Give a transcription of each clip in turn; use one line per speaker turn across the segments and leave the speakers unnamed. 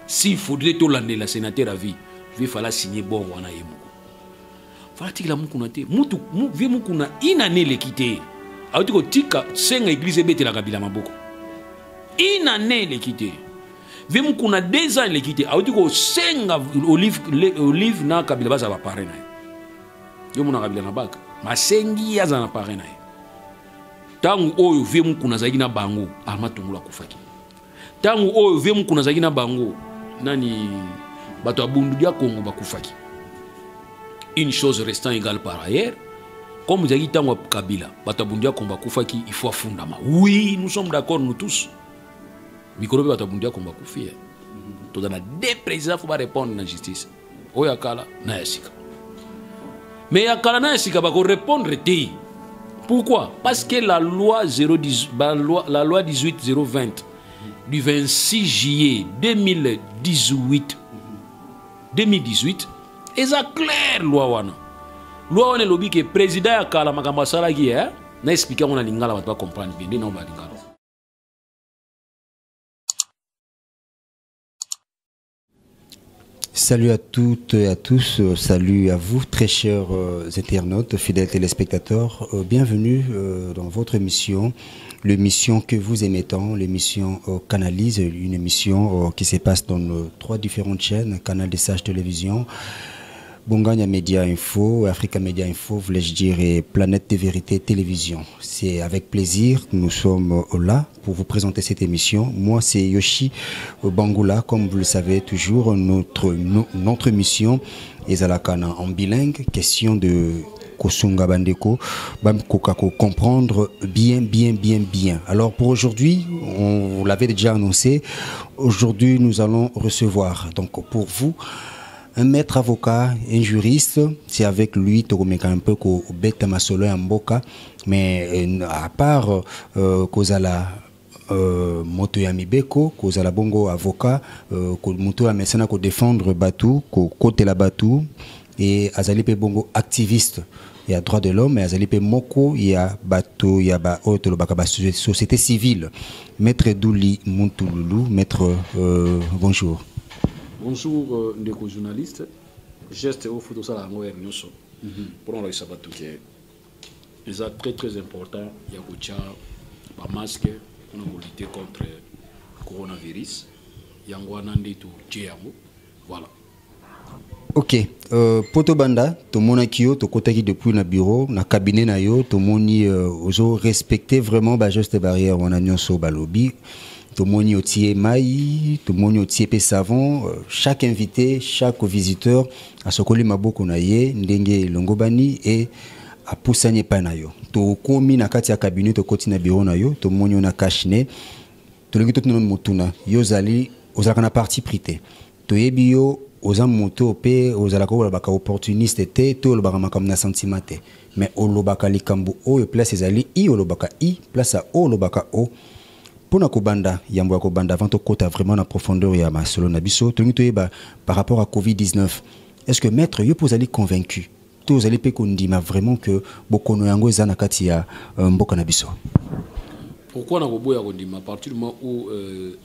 s'il faudrait tout l'année la sénateur à vie il fallait signer bon wana ye moko fala tikila mukuna te mutu vie mukuna une année le quitter auti ko tika senga église betela kabila maboko une année le quitter vie mukuna 2 ans le quitter auti ko senga olive na kabila baza ba parena yo muna kabila na baka masengi yaza na parena tangu oyo vie mukuna zaki na bango amatungula kufaki tangu oyo vie mukuna zaki na bango nani bato abundu dia Congo bakufaki une chose restant égale par ailleurs comme vous avez tango Kabila bato abundu dia Congo bakufaki il faut fondama oui nous sommes d'accord nous tous mikolo bato abundu dia Congo bakufi to dans deux présidents faut pas répondre na justice oya kala na yasika mais ya kala na yasika ba ko répondre te pourquoi parce que la loi 010 la loi 18020 du 26 juillet 2018 eza clair loi wana lobi ke président ya kala makambo asalaki na expliquer on a lingala bato ba comprendre bien non ba lingala.
Salut à toutes et à tous, salut à vous très chers internautes, fidèles téléspectateurs, bienvenue dans votre émission, l'émission que vous aimez tant, l'émission Canalise, une émission qui se passe dans nos 3 différentes chaînes, Canal des Sages Télévision, Bongania Média Info, Africa Média Info, voulais-je dire, et Planète de Vérité Télévision. C'est avec plaisir que nous sommes là pour vous présenter cette émission. Moi, c'est Yoshi Bangoula, comme vous le savez toujours, notre mission est à la Kana en bilingue, question de Kosunga Bandeko, Kokako, comprendre bien. Alors pour aujourd'hui, on l'avait déjà annoncé, aujourd'hui nous allons recevoir, donc pour vous, un maître avocat, un juriste, c'est avec lui, tu remets un peu qu'au bête masolo en boca, mais à part Kozala moto ya mibeko, Kozala bongo avocat, moto ya médecin ko défendre Batou, ko côté la Batou, et Azalipe bongo activiste. Il y a droit de l'homme, et Azalipe Moko, il y a Batou, il y a société civile. Maître Douli Muntululu, maître, bonjour.
Bonjour, ndeko journaliste. Geste au photo ça la moelle nyoso. Pour on le sabato que c'est très important. Il y a cocha pas masque pour lutter contre le coronavirus. Il y a un tout tiamo. Voilà.
Ok. Poto banda, to monakio, to kotaki depuis na bureau, na cabinet na yo, to moni ozo respecter vraiment ba juste barrière on a nyoso balobi. Tout le monde est maï, tout le monde est savon. Chaque invité, chaque visiteur a ce qu'on a beaucoup naïe, ndenge longobani et a poussé panayo. Tout comme na katia cabinet, tout côté na bureau nayo, tout le monde na cachine. Tout le monde est motuna. Yozali, ozala parti prité. Tout ebio, ozam moto pe, ozala ko baka opportuniste te, tout le baka makam na sentimate. Mais olobaka likambu o et place ezali i olobaka i place a o olobaka o. Pour na kobanda yambo ya kobanda avant to kota vraiment na profondeur ya masolo na biso to ngito yeba par rapport à Covid-19 est-ce que maître yo posali convaincu to ozali pe kondima vraiment que bokono yango eza na kati ya mboka na biso
pourquoi na koboya kondima à partir du moment où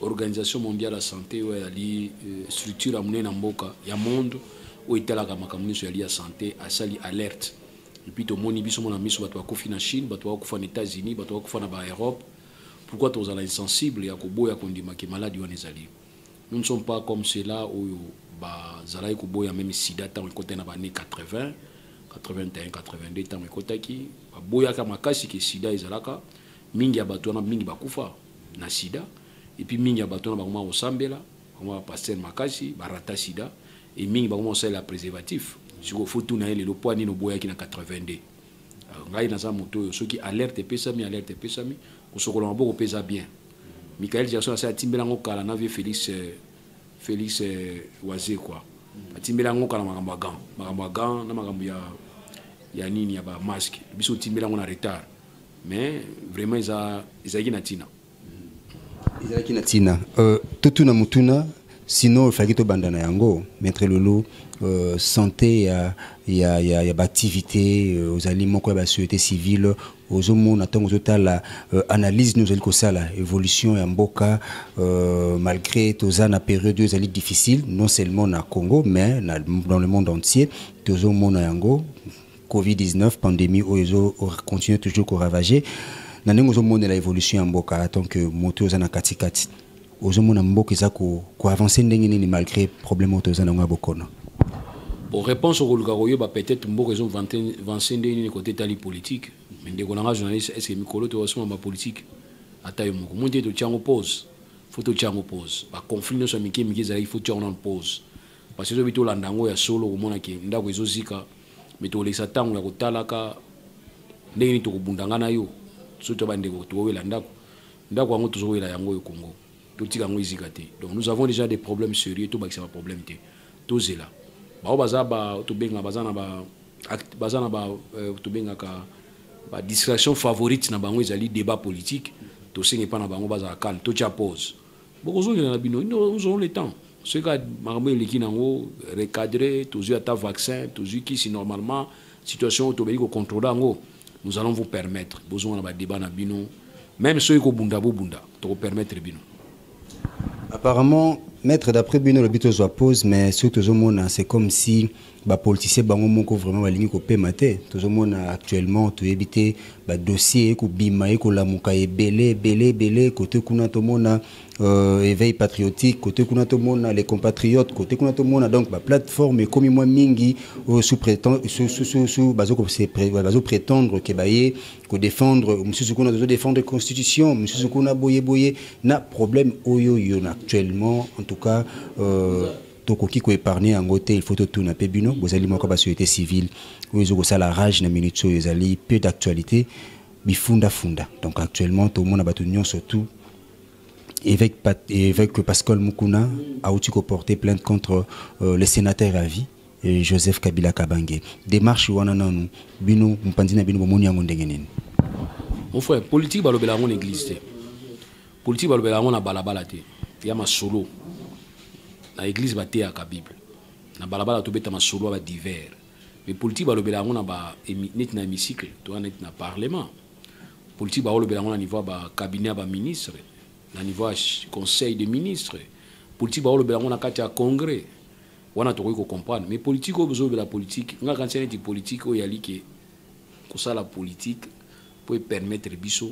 organisation mondiale de la santé ou ali structure amune na mboka ya monde où etalaka makambo so ya li santé asali alerte et puis to moni biso mona miso bato bakufi na Chine bato bakufa na États-Unis bato bakufa na Europe. Pourquoi tu es insensible à Koboya Kondima qui est malade ou Nezali? Nous ne sommes pas comme cela où Zalaï Koboya même Sida tant côté na années 80, 81, 82 tant côté qui Boya Kamakasi qui Sida Izalaka, mingi abatona mingi bakufa na Sida et puis mingi abatona bakuma osambela, bakuma pasteur Makasi, barata Sida et mingi bakuma osala préservatif. Si vous faites tout na le poids no Boya qui na 82. Ngai na za moto ceux qui alerte pesami Kosokolo mbo pesa bien. Michael Jackson a timbela ngokala na vie Félix Wazé quoi. Timbela ngokala makambo gant na makambo ya nini ya ba masque. Biso timbela ngona retard. Mais vraiment ils a kinatina.
Ils a kinatina. Tutuna mutuna sinon il fallait que bandana yango maître Lolo santé il y a activité aux aliments quoi la société civile aux hommes attend aux la analyse nous allons ça la évolution en mboka malgré tous en période deux années difficiles non seulement na Congo mais dans le monde entier tous hommes yango Covid-19 pandémie oyo continue toujours à ravager na nengo zo mona la évolution en mboka tant que moto za na katikati ozo mona mboka za ko avancer ndenge nini malgré problème moto za na ngabokona.
Bon, réponse au Golgaroyo, peut-être que ils ont avancé d'un côté tali politique, mais des journalistes, est-ce que Mikolo te reçoit ma politique à taille mon monter de tiens pause, faut te tiens pause, par conflit nous sommes Mickey il faut tiens en pause, parce que je vais tout l'andango ya solo au monde qui ndako ezozika, mais to les satango ya kotalaka, ndenge ni to kubundanga na yo, surtout bande ko to wela ndako ngo to wela yango yo Congo, to tika ngo izika te. Donc nous avons déjà des problèmes sérieux, to ba c'est pas problème te, to zela. Ba bazaba to benga bazana ba to benga ka ba distraction favorite na bango ezali débat politique to sengi pa na bango bazala calme to tia pause beaucoup zo na bino nous avons le temps ce que marmo eleki nango recadrer to zu ata vaccin to zu qui si normalement situation to beli ko contrôler ngo nous allons vous permettre besoin na ba débat na bino même ceux ko bunda to permettre bino.
Apparemment, maître d'après Bino le but soit pause, mais surtout c'est comme si les politiciens bango moko vraiment ligne ko pemate. Tout le monde actuellement tout éviter dossier ko bima ko la muka belé côté kuna to mona éveil patriotique côté kuna to mona les compatriotes côté kuna to mona donc plateforme comme moi mingi sous bazo prétendre que baye ko défendre monsieur kuna de défendre constitution monsieur kuna boye na problème oyo yo actuellement en tout cas tokoki ko épargner en côté il faut tout na pebino bozali moko ba société civile oyo ko sala rage na minute so ezali peu d'actualité bifunda donc actuellement tout le monde a battu surtout évêque Pascal Mukuna a aussi porté plainte contre le sénateur à vie Joseph Kabila Kabange démarche wana nanu bino mpandina bino bomoni yango ndenge nini
mon frère politique balobela ngo l'église te politique balobela ngo na balabala te ya masolo na église ba te ya ka bible na balabala to beta masolo ba divers mais politique balobela ngo na ba net na hémicycle to net na parlement politique balobela ngo na niveau ba cabinet ba ministre na niveau conseil des ministres politique balobela ngo na kati ya congrès wana to ko comprendre mais politique o besoin de la politique nga quand c'est politique o yali ke ko ça la politique pour permettre biso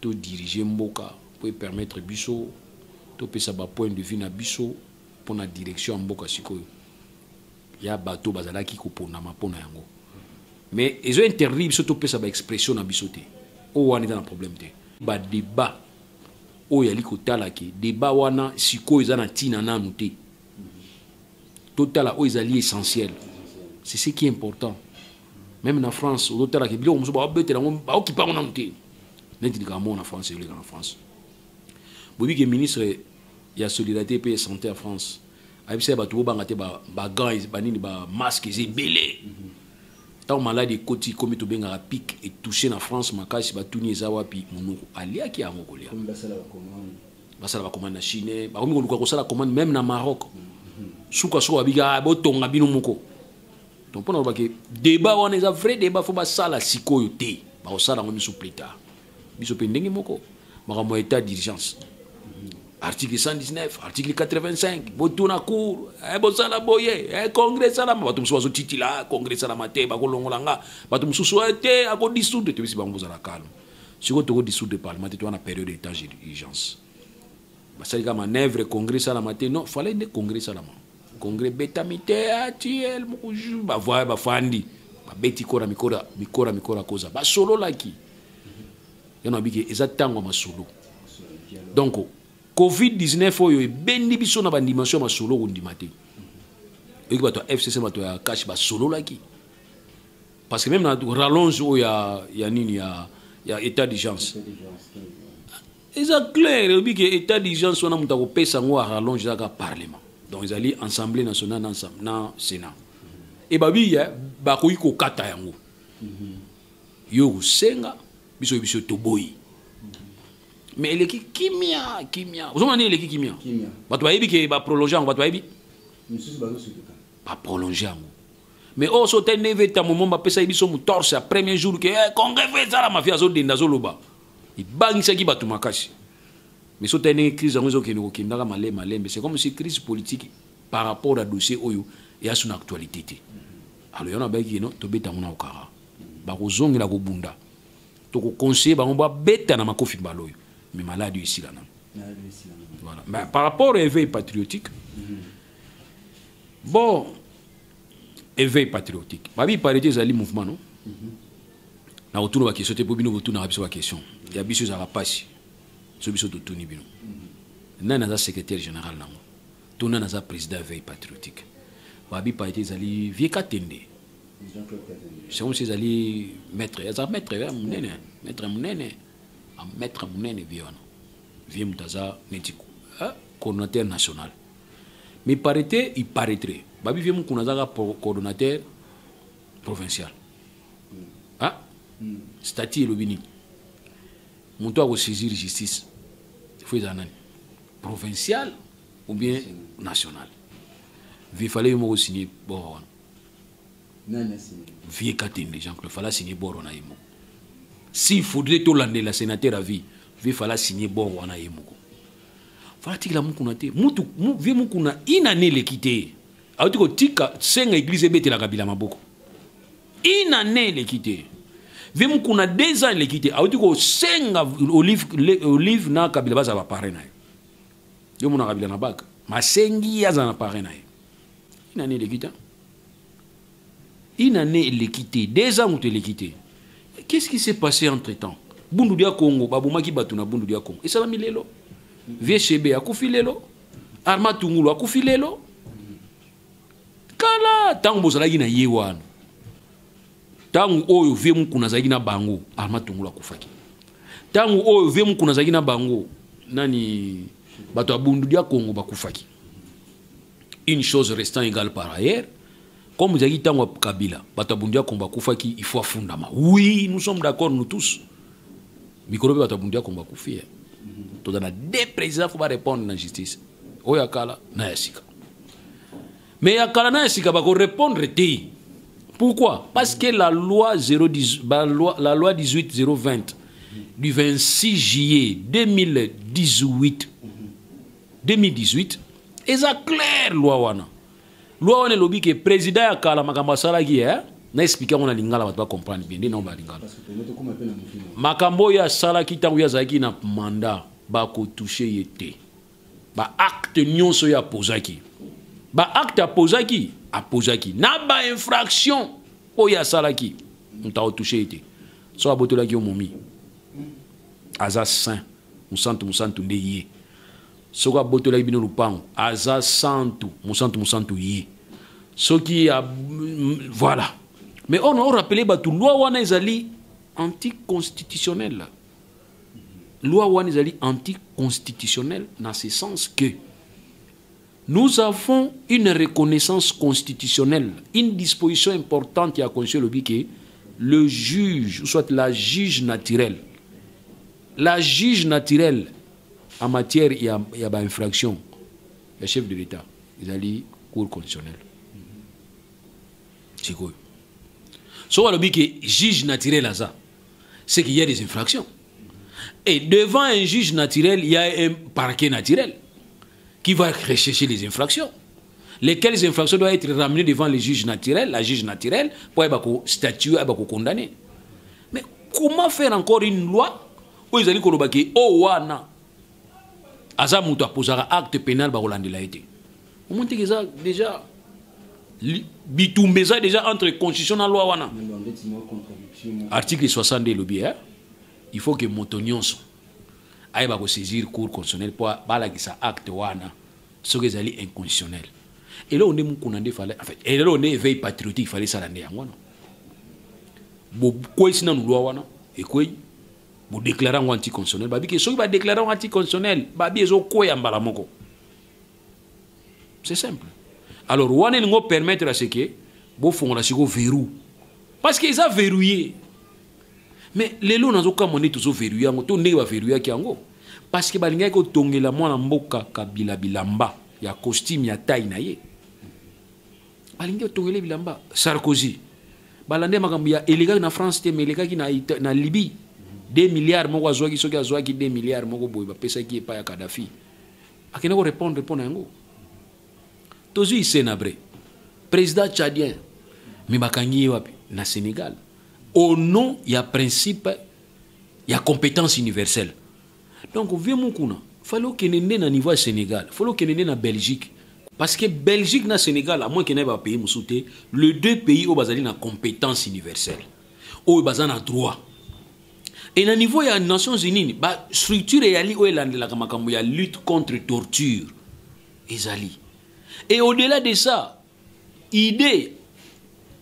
to diriger mboka pour permettre biso to pesa ba point de vue na biso pour la direction mboka sikoyo ya bato bazalaki ko pona mapona yango mais ils ont interdit biso to pesa ba expression na biso te o wana dans problème te ba débat o yali ko talaki débat wana sikoyo ezana tina nanu te total o ezali essentiel c'est ce qui est important même en France au total ki bilo muso ba betela ngo ba okipa ngona mute neti dikamo na France et en France bobi que ministre ya solidarité et santé en France abise ba to banga te ba gants ba nini ba masque c'est belé tant malade koti comme to benga pic et touché en France makasi ba tuni ezawa pi monoko alia ki yango kolia basala ba commande na Chine ba komi ko sala commande même na Maroc suka so abiga botonga bino moko donc pona ba ke débat on est un vrai débat faut ba sala sikoyo te ba ko sala ngomi sous plus tard biso pe ndenge moko ba mo état d'urgence article 119 article 85 botuna cour bosala boye congrès sala bato muso titila congrès sala mate ba ko longolanga bato muso te a ko dissoudre te bisi ba mbozala calme siko to ko dissoudre parlement te to na période d'état d'urgence basali ka manœuvre congrès sala mate non fallait ne congrès sala congrès betamité atiel muju ba voix ba fandi ba beti kora mikora koza ba solo laki yana biki ezatangwa masolo donc Covid-19 oyo ebendi biso na ba dimension masolo kondima te eki bato FCC bato ya cash ba solo laki parce que même na rallonge oyo ya nini ya état d'urgence eza clair biki état d'urgence wana muta ko pesa ngo rallonge za parlement donc ils allaient assemblée nationale na sénat et babi ya ba ko iko kata yango yo senga biso to boyi mais eleki kimia ozomona nini eleki kimia bato bayebi ke baprolonge yango bato bayebi baprolonge yango mais oyo so te neve ta momo bapesa ye biso motorse ya premier jour ke congrès fe ezala mafia azodenda azoloba ebangisaki bato makasi mais so te ndenge crise yango ezokende kokendaka malembe c'est comme si crise politique par rapport à dossier oyo eya so na actualité te alors yana bayaki no tobeta yango na okara bakozongela kobunda tokoconseille bango babeta na makofi mbala oyo mais malade esila na voilà. Mais par rapport au éveil patriotique bon éveil patriotique babi parité ezali mouvement non na autour ba question te po bino autour na biso ba question ya biso za rapasi so biso to tuni bino nana za secrétaire général nango to nana za président éveil patriotique babi parité ezali vie katende c'est comme si ezali maître munene viona vie mutaza netiko coordonnateur national mais parité il paraîtrait babi vie mukunaza coordonnateur provincial statut elobini muto a saisir justice faut ezanani provincial ou bien national vie fallait mo signer bon vie katende Jean-Claude fallait signer boro na yemo s'il faudrait to landela sénateur à vie fallait signer boro na yemo fallait tikila mukuna te mutu vie mukuna inane lekite awutiko tika senga église betela kabila maboko inane lekite vie mukuna 2 ans lekite awutiko senga olive na kabila baza ba parrain na yo mona kabila na baka masengi yaza na parrain na inane lekita inane lekite 2 ans ou lekite. Qu'est-ce qui s'est passé entre-temps? Bundu dia Congo, babumaki batu na bundu dia Congo. Et ça va milelo. VCB a kufilelo. Arma Tungulu a kufilelo. Kala tangu bozalaki na yewana. Tangu oyo vemu kuna zaki na bango, Arma Tungulu a kufaki. Tangu oyo vemu kuna zaki na bango, nani batu a bundu dia Congo ba kufaki. Une chose restant égale par ailleurs. Comme vous avez dit, Kabila, Batabundia Komba Koufaki, il faut fondamment. Oui, nous sommes d'accord, nous tous. Mikorobe Batabundia Komba Koufi. Tout dans la deux présidents, il faut répondre à la justice. Oyakala, Nayasika. Mais Yakala Nayasika va répondre. Pourquoi? Parce que la loi 18020 du 26 juillet 2018, est claire, loi wana. Loi wana lobi que président ya kala makambo salaki na expliquer on a lingala ba comprendre bien non ba lingala makambo ya salaki tangu ya zaki na mandat ba ko toucher yete ba acte nyonso ya posaki ba acte a posaki na ba infraction o ya salaki nta o toucher yete so abotola ki o momi aza saint musantu ndeye soka botola bino lupango aza santu musantu yi soki a voilà mais on a rappelé batu loi wana ezali anticonstitutionnel loi wana ezali anticonstitutionnel dans ce sens que nous avons une reconnaissance constitutionnelle, une disposition importante qui a conçu le que le juge soit la juge naturelle en matière il y a une infraction le chef de l'État ils allaient cour constitutionnelle c'est quoi so alors que juge naturel à ça c'est qu'il y a des infractions et devant un juge naturel il y a un parquet naturel qui va rechercher les infractions lesquelles infractions doivent être ramenées devant le juge naturel la juge naturelle pour être statuer pour condamner mais comment faire encore une loi où ils allaient kolobaki oh wana aza mutu aposaka acte pénal bakolandela ete omonte que ça déjà bitumbeza déjà entre constitution na loi wana article 62 lobi il faut que moto nyonso ayeba ko saisir cour constitutionnelle pour balakisa acte wana soki ezali inconstitutionnel et là on est mukuna nde fallait en fait et là on est éveil patriotique fallait ça lande yango wana bo kwesi na loi wana et quoi vous déclarez en anticonstitutionnel babi que soki ba déclarer en anticonstitutionnel babi ezo koya mbala moko c'est simple alors wana ngo permettre à ce que bo fongola siko verrou parce qu'ils a verrouillé mais les lois nazo kamone tous verrouillé ngo to ndenge ba verrouillé ki yango parce que balingaki kotongela mwana mboka Kabila bilamba ya costume ya taille na ye balingi kotongela bilamba. Sarkozy balande makambo ya elekaki na France te, mais elekaki na Libye 2 milliards moko azwaki, soki azwaki 2 milliards moko boye bapesaki epai ya Kadhafi akende ko répondre pona yango. Tozwi Senabre président tchadien mais bakangi ye wapi na Sénégal au nom ya principe ya compétence universelle. Donc vieux mukuna fallait que na niveau Sénégal, fallait que na Belgique, parce que Belgique na Sénégal à moins que n'ait pas pays musuté, les deux pays au bazali na compétence universelle au bazali na droit. Et na niveau ya Nations Unies ba structure yali o elandela kamakambo ya lutte contre torture ezali. Et au-delà de ça, idée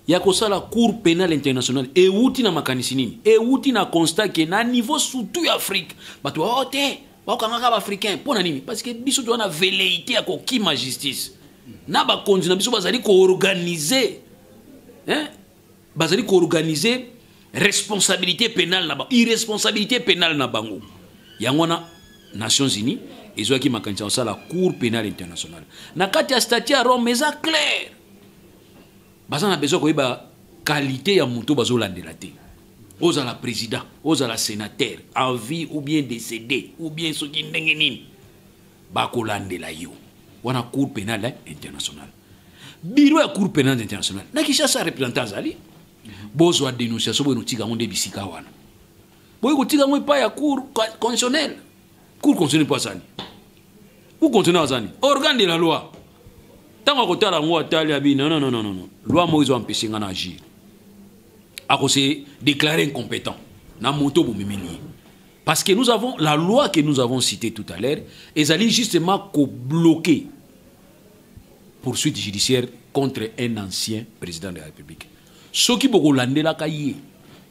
ya kosala cour pénale internationale et outi na makanisi nini et outi na constat que na niveau surtout Afrique bato ote bakanga ba africain pona nini parce que biso to na velléité ya kokima justice na ba konzi na biso bazali ko organiser responsabilité pénale na ba irresponsabilité pénale na bango yango na Nations Unies ezwaki makanisa osala cour pénale internationale na kati ya statut ya Rome eza clair. Bazan a besoin de qualité ya muto bazolandela te. Ozala président, ozala sénateur, en vie ou bien décédé, ou bien ce qui ndenge nini. Bakolandela yo. Wana cour pénale internationale. Bureau ya cour pénale internationale. Na Kinshasa représentant zali. Bozo a dénonciation bo notika monde bisika wana. Boy ko tika mo pa ya cour constitutionnelle. Cour constitutionnelle pas zali. Cour constitutionnelle zali. Organe de la loi. Tant que tu as non. Loi Moïse va empêcher d'agir agir. À cause déclaré incompétent. Parce que nous avons la loi que nous avons citée tout à l'heure, ils allaient justement bloquer poursuite judiciaire contre un ancien président de la République. Ce qui est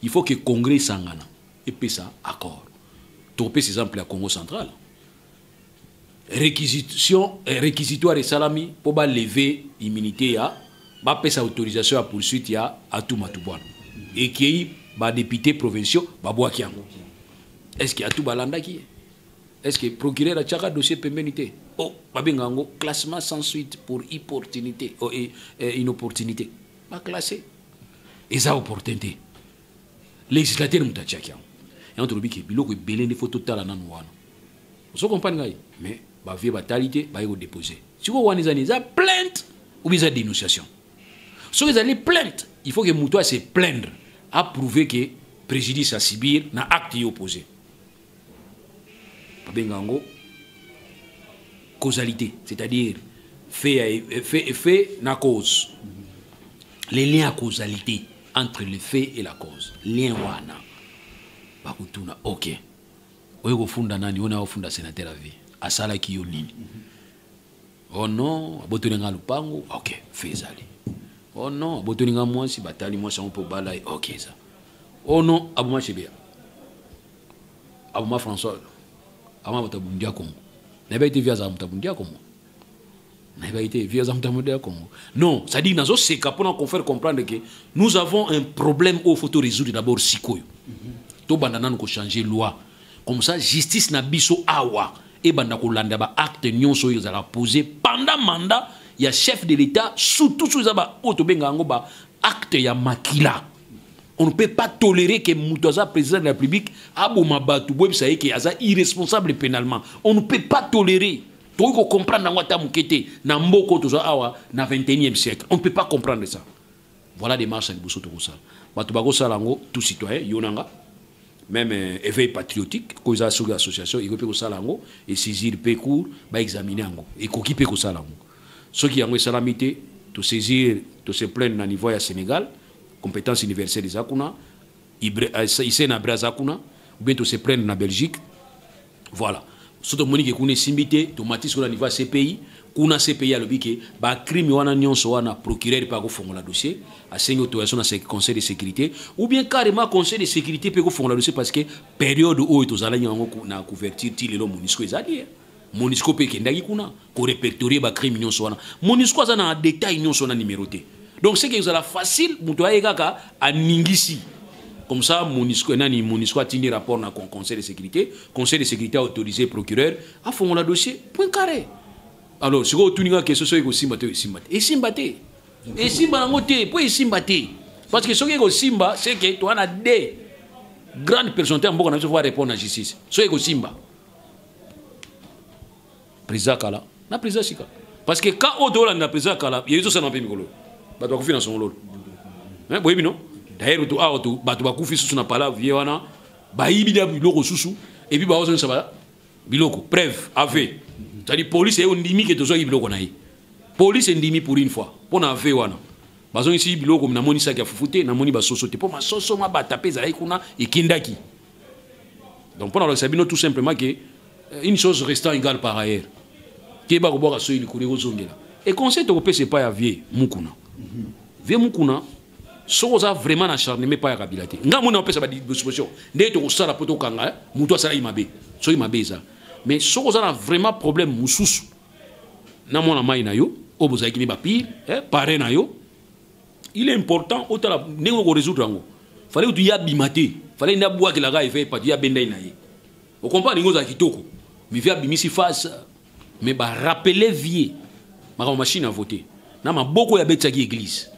il faut que le Congrès s'engage et puis ça accord. Topé ces exemples à Congo central. Réquisitoire et salami pour lever immunité à sa autorisation à poursuite à tout Matouban et qui ba député provinciaux babouakiango. Est-ce qu'il y a tout balanda qui est-ce que procureur a tchaka dossier pénalité babengango classement sans suite pour opportunité inopportunité pas classé et ça opportunité législateur mutachakiango et on trouve que biloko belé des photos tala nanu wana vous comprenez mais ba vie batalité ba yo déposer si vous wanizani za plainte ou bien dénonciation si vous allez plainte il faut que muto se plaindre à prouver que préjudice à subir na acte opposé babengango causalité c'est-à-dire fait na cause les liens à causalité entre le fait et la cause lien wana bakutuna OK oyo kofunda nani ona ofunda sénateur à vie asala ki yo nini oh non abotolinga lupango OK fezali oh non abotolinga mwasi batali mwasi on peut balai OK ça oh non abuma chebea abuma François ama batabundia Congo na ba été via za mutabundia Congo na ba été via za mutabundia Congo non ça dit nazo seka pour nous faire comprendre que nous avons un problème où faut résoudre d'abord sikoyo to bandana ko changer loi comme ça justice na biso awa et banda ko landa ba acte nyonso yo za la poser pendant mandat ya chef de l'état surtout sous ba otobenga ngo ba acte ya makila. On ne peut pas tolérer que Moutaza, président de la République, Aboumabatou, Bouebsaï, qui est irresponsable pénalement. On ne peut pas tolérer. Tu peux comprendre dans le 21e siècle. On ne peut pas comprendre ça. Voilà des marches à Bousso Tourosal. Batubago Salango, tout citoyen, Yonanga, même éveil patriotique, cause association, il peut Salango, et saisir Pécour, examiner Ango, et Koki Péco Salango. Ceux qui ont salamité, de saisir, de se plaindre au niveau du Sénégal, compétence universelle des Akuna, ici na Brazakuna, ou bien to se prendre na Belgique. Voilà. Surtout monique kune simbité, tomatis sur la niveau CPI, kuna CPI a le bique, ba crime wana nyonso wana procureur pa ko fongola dossier, a cinq autorisation na conseil de sécurité, ou bien carrément conseil de sécurité pe ko fongola dossier parce que période où to zala nyango na couverture ti lelo monisco ezali. Monisco pe kendaki kuna ko répertorier ba crime nyonso wana. Monisco za na détail nyonso na numéroté. Donc c'est que vous avez facile, Moutouaye Kaka, à Ningisi. Comme ça, Monisco a tenu rapport dans le conseil de sécurité. Le conseil de sécurité a autorisé le procureur à faire le dossier. Point carré. Alors, si vous avez une question, c'est que Simba te Simba. Et Simba te. Et Simba te. Pourquoi Simba te? Parce que ce qui est Simba, c'est que tu as des grandes personnalités qui vont répondre à la justice. Ce qui est Simba. Président Kala. Na président Sika. Parce que quand on doit la président Kala, il y a tout ça dans le pays. Bah, tu as confié dans son rôle. Hein, oui, non? D'ailleurs, tu as tout, bah, tu as confié sur la parole, viana, bah, il y a biloko sous, et puis, bah, on s'en va. Biloko, preuve, aveu. C'est-à-dire, police est un demi que tu as biloko naï. Police est un demi pour une fois. Pour un aveu, wana. Bah, on ici, biloko, na moni sa qui a fouté, na moni ba sosote. Pour ma soso, ma ba tapé, zalaï kuna, et kindaki. Donc, pour nous, c'est tout simplement que une chose restant égale par ailleurs. Qui est bah, au soy, le courrier aux zongela. Et conseil européen, c'est pas à vieux, Mukuna. Vieux Mukuna. Soza vraiment acharné pas à Kabilate. Nga mona pesa ba disposition. Ndé to sala poto kanga, muto sala imabe. So imabe ça. Mais soza a vraiment problème mususu. Na mona mai na yo, oboza kini ba pire, paré na yo. Il est important otala nengo ko résoudre ngo. Fallait que tu y abimate. Fallait na bois que la gars fait pas ya benda na ye. On comprend ngo za kitoko. Mais via bimisi face. Mais ba rappeler vieux. Ma machine à voter. Na ma boko ya betsa ki église.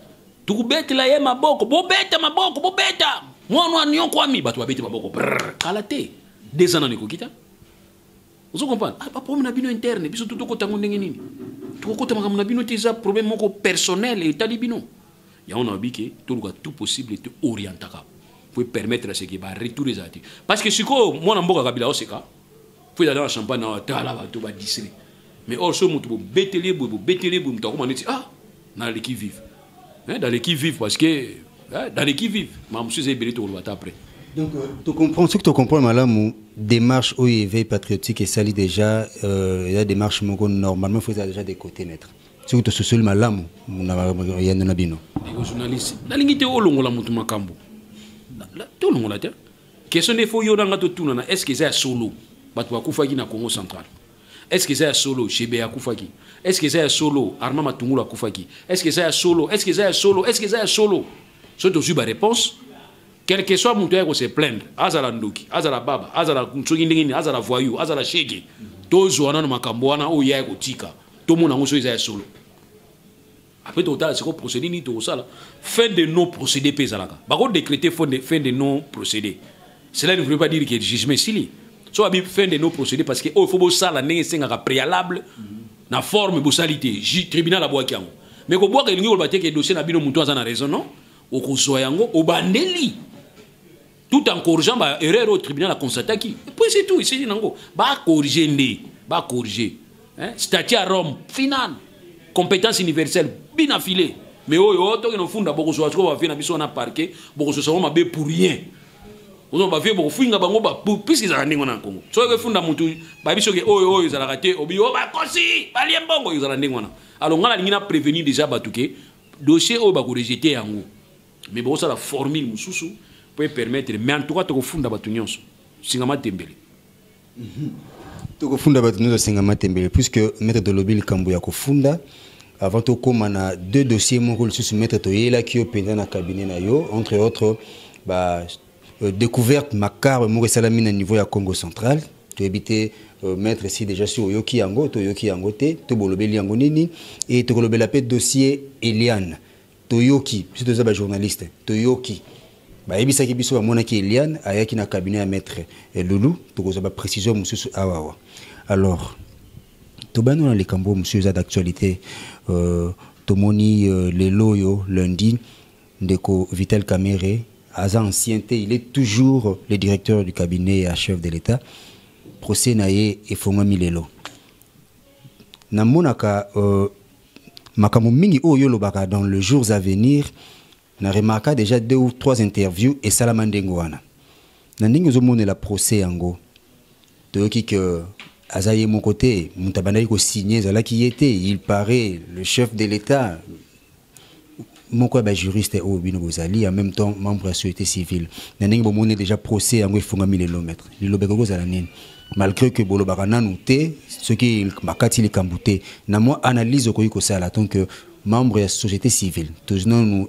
Tukubete la ye maboko, bobeta maboko, bobeta. Mwana nyon kwami, batu babete maboko. Kalate. 2 ans niko kita. Vous comprenez? Ah, pas problème na bino interne, biso tout ko tango ndenge nini. Tout ko tanga na bino teza problème moko personnel et tali bino. Ya on a biki tout possible te orientaka. Pour permettre à ce qui va retourner les actifs. Parce que siko mwana mboka kabila oseka. Faut aller dans champagne na tala ba to ba disri. Mais also mutu bo betele mutu ko maneti ah na le qui vive. Dans les qui vivent, parce que dans les qui vivent, je suis après.
Donc, tu comprends ce que tu comprends, madame, démarche OIV patriotique et sali déjà, il y a des démarches normalement, il faut déjà des côtés maître. Si vous te souciez, madame, il y a un abino.
Les journalistes, la ligne est au long de la montée Macambo. Tout le monde a dit. Question des faux yodanga to tout, est-ce que c'est solo? Batwa Koufaki na Congo central. Est-ce que c'est solo chez Béa Koufaki? Est-ce que c'est solo Arma Matungula Koufaki? Est-ce que c'est solo? Est-ce que c'est solo? Est-ce que c'est solo? C'est aussi ma réponse. Quel que soit mon tour, se plaindre. Azala Ndoki, Azala Baba, Azala Ntsogindingini, Azala Voyou, Azala Shege. Tozo Anan Makamboana, Oya Tika. Tout le monde a un solo. Après, total, c'est quoi procédé ni tout ça là? Fin de non-procédé Pézalaka. Par contre, décréter fin de non-procédé. Cela ne veut pas dire que le jugement est silly. Soit bien fin de nos procédés parce que il faut ça la n'est préalable na forme bossalité tribunal la bois kiango mais ko bois que lingi olbate que dossier na bino muto azana raison non o ko soyango o bandeli tout en corrigeant ba erreur au tribunal a constaté qui puis c'est tout ici nango ba corriger ndé ba corriger hein statut à Rome final compétence universelle bien affilée mais oyo to que no funda boko so ko va faire na biso na parquet boko so so mabe pour rien. On va faire beaucoup finga bango ba puisque ça ndingo na Congo. So que funda mutu ba biso ke oyo za la raté obi o ba kosi ba lien bongo yo za ndingo na. Alors ngala ngina prévenir déjà batuke dossier o ba ko rejeter yango. Mais bon ça la formule mususu peut permettre mais en tout cas to funda batu nyonso. Singama tembele.
To funda batu nyonso singama tembele puisque maître de l'Obil Kambo ya ko funda avant to koma na 2 dossiers mon rôle sous maître to yela ki o penda na cabinet na yo entre autres ba découverte Makar Mouré Salamine à niveau ya Congo central tu habité mettre ici déjà sur Yoki Yango to Yoki Yango te to bolobeli yango nini et to bolobeli la dossier Eliane to Yoki c'est deux journalistes to Yoki ba ebisa ki biso ba mona ki Eliane ayaki na cabinet à maître Loulou to ko ba précision monsieur awawa alors to bano les cambo monsieur za d'actualité to moni les loyo lundi ndeko Vital Kamere à ancienneté, il est toujours le directeur du cabinet à chef de l'État. Procès naye et Fonga Milelo. Na monaka makamu mingi o yolo baka dans les jours à venir na remarqué déjà 2 ou 3 interviews et Salamandengo wana. Na ndingo zo mona la procès yango. To ki que azaye mon côté, mutabana ko signer zala qui était, il paraît le chef de l'État. Mon quoi juriste au bino bozali en même temps membre de la société civile naningi bomone déjà procès yango ifunga 1000 km lilobeka kozala nini malgré que bolo bakana nouté ce qui makati les kambouté na moi analyse ko yiko sala tant que membre de la société civile tous nous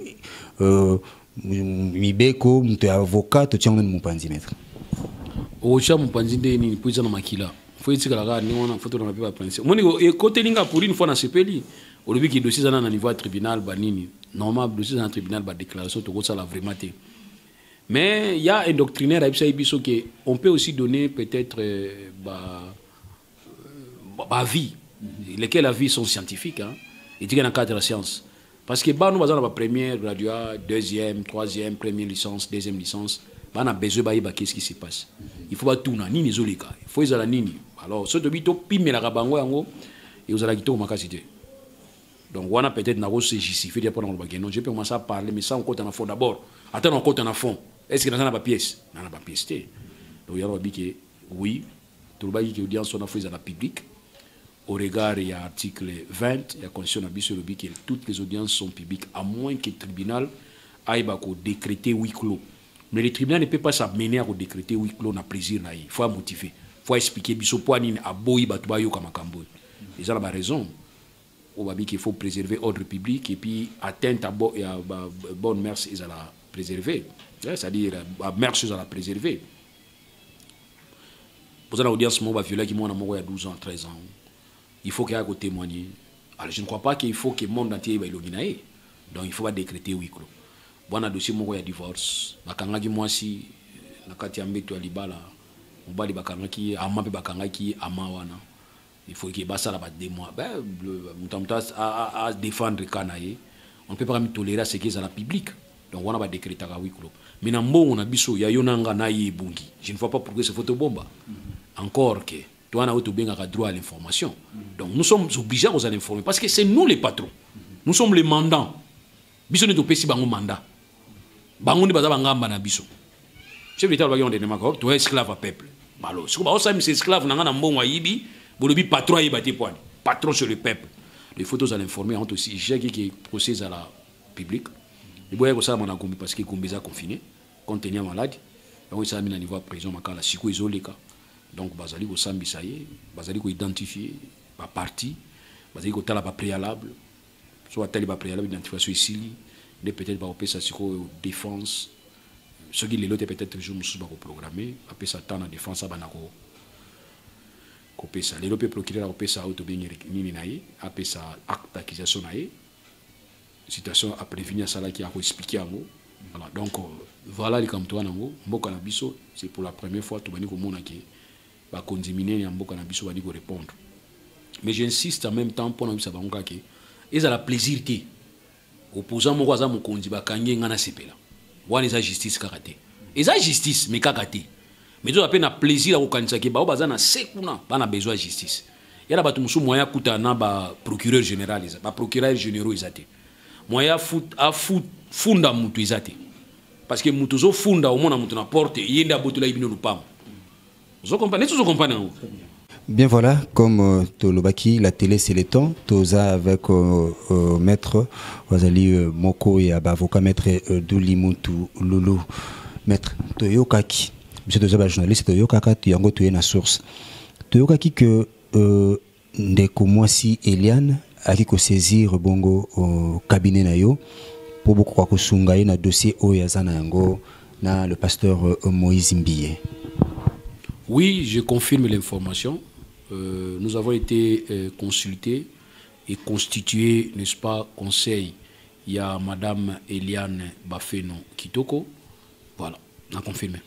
mibeko mtu avocat to tiango mupanzi maître
ocha mupanzi nde nini puisa na makila faut dire la gare ni on faut na pas penser moni e côté linga pour une fois na sepeli au début qui dossier na niveau tribunal banini normal dossier na tribunal ba déclaration to ça la vraiment té mais il y a un doctrinaire à biso que on peut aussi donner peut-être vie lesquels la vie sont scientifiques hein et dit dans le cadre de la science parce que bah nous basons la première graduat deuxième troisième première licence deuxième licence bah on a besoin bah qu'est-ce qui se passe il faut pas tout na nini zolika il faut izala nini alors ce de bito pime la kabango yango et vous allez quitter au makasité donc on a peut-être na se justifier pour non je peux commencer à parler mais ça on compte en fond d'abord attends on compte en fond est-ce que dans la pièce dans la pièce donc il y a dit que oui tout le bail qui audience on a fait à la public au regard il y a article 20 il y a condition d'abus le que toutes les audiences sont publiques à moins que le tribunal aille décréter huis clos mais le tribunal ne peut pas s'amener à décréter huis clos na plaisir na il faut motiver faut expliquer biso poani a boyi batu bayo kama kambo et ça la raison au babi qu'il faut préserver ordre public et puis atteinte à bonne mœurs ils à la préserver c'est-à-dire la mœurs à la préserver pour ça l'audience moi va violer qui moi il y a 12 ans 13 ans il faut qu'il y ait témoigner alors je ne crois pas qu'il faut que le monde entier va l'oginaer donc il faut pas décréter huis clos bon a dossier moi il y a divorce bakangaki moi si na kati ya mbeto ya libala mobali bakangaki ama pe bakangaki ama wana il faut que basa la ba 2 mois ben mutamta à défendre kanaye on ne peut pas me tolérer ce qui est à la public donc on a pas décréter à huis clos mais na mbongo na biso ya yonanga na yebungi je ne vois pas pourquoi ce photo bomba encore que toi on a tout bien droit à l'information donc nous sommes obligés aux informer parce que c'est nous les patrons nous sommes les mandants biso ne to pesi bango mandat bango ni baza bangamba na biso chef d'état ba yonde ne mako to esclave à peuple malo siko ba osami c'est esclave nanga na mbongo yibi bolobi patron yibati poani patron sur le peuple les photos à l'informer ont aussi j'ai qui procès à la public il boye ko ça mana kombi parce que kombi za confiné contenir malade donc ça mis à niveau prison makala siko izoleka donc bazali ko sambisa ye bazali ko identifier ba parti bazali ko tala ba préalable soit tali ba préalable identification ici de peut-être ba opesa siko défense ce qui les lots peut-être jour musu ba ko programmer après ça temps na défense abanako ko pesa les lots procureur ko pesa auto bien nini naie après ça acte d'accusation naie situation à prévenir ça là qui a expliqué ngo voilà donc voilà les comme toi nango mboka na biso c'est pour la première fois to bani ko mona ki ba condaminer ya mboka na biso bani ko répondre mais j'insiste en même temps pour na bisa bango ka ki eza la plaisir te opposant moko aza mokonzi bakangi nga na sepela wana eza justice kaka te eza justice mais kaka te mais to appena plaisir à kokanisa ke bao baza na sekuna bana besoin de justice yala batu musu moya kuta na ba procureur général eza ba procureur généraux eza te moya funda mutu eza te parce que mutu zo funda au mona mutu na porte yenda botula ibino lupam zo comprendre
Bien voilà, comme Tolobaki, la télé c'est le temps. Toza avec maître Wazali Moko et avocat maître Doulimutu Lulu. Maître Toyokaki, monsieur Toza journaliste Toyokaka, Tiango Toye na source. Toyokaki que ndeko mwasi Eliane a qui saisir bongo au cabinet na yo pour beaucoup kwa kusunga na dossier oyazana yango na le pasteur Moïse Mbiye.
Oui, je confirme l'information. Nous avons été consultés et constitués, n'est-ce pas, conseil. Il y a Madame Eliane Bafeno Kitoko. Voilà, on a confirmé.